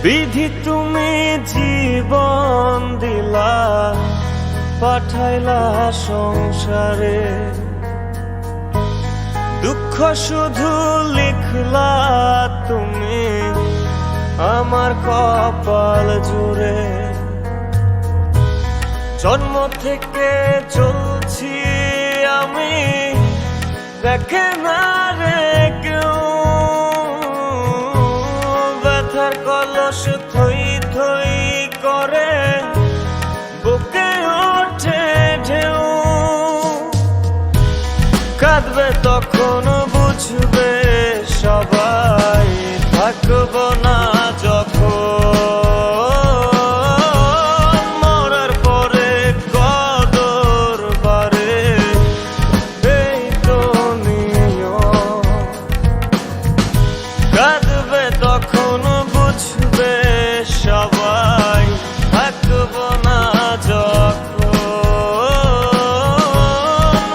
বিধি তুমি জীবন দিলা, পাঠাইলা সংসারে, দুঃখ শুধু লিখলা তুমি আমার কপাল জুড়ে। জন্ম থেকে চলছি আমি, দেখে না রে কেউ, ব্যথার কলস থই থই করে বুকে ওঠে ঢেউ। কাঁদবে তখন বুঝবে সবাই, থাকবো না যখন মরার পরে কদর বারে। এই তো নিয়ম, কাঁদবে তখন বুঝবে সবাই, থাকবো না যখন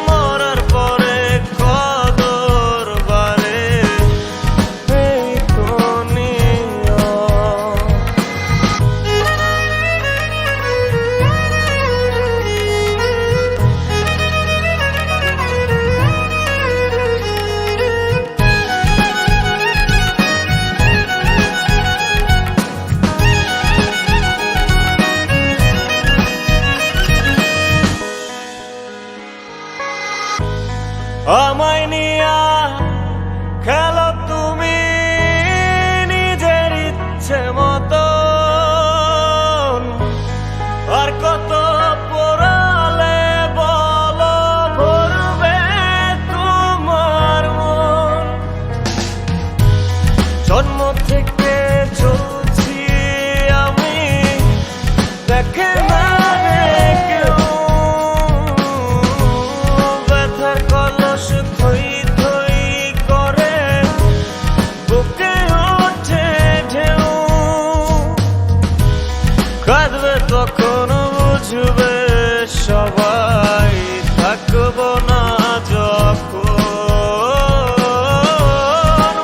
মরার পরে কদর বারে। এই তো নিয়ম। আমায় নিয়া খেলো তুমি নিজের ইচ্ছে মতো, আর কত পোড়ালে বলো ভরবে তোমার মন। জন্ম থেকে চলছি আমি, দেখে না রে কেউ, ব্যথার কলস থই থই করে বুকে ওঠে ঢেউ। কাঁদবে তখন বুঝবে সবাই, থাকবো না যখন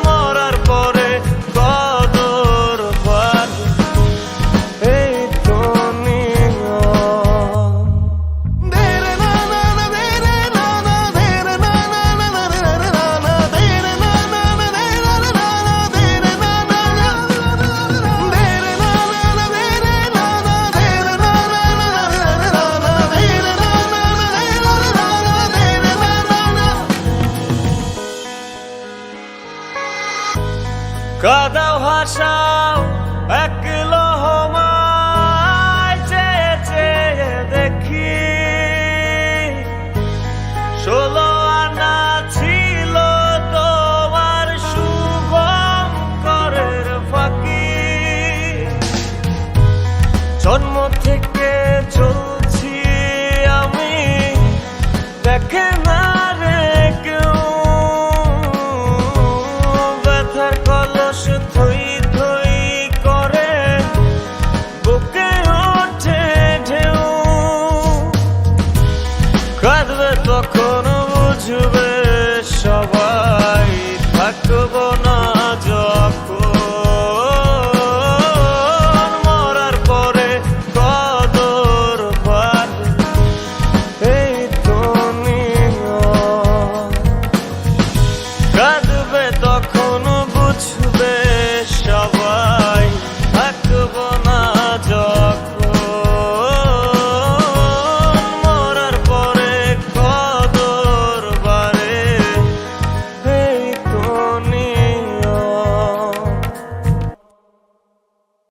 মরার পরে কদর বারে। এই তো নিয়ম। কাদাও হাসাও একলা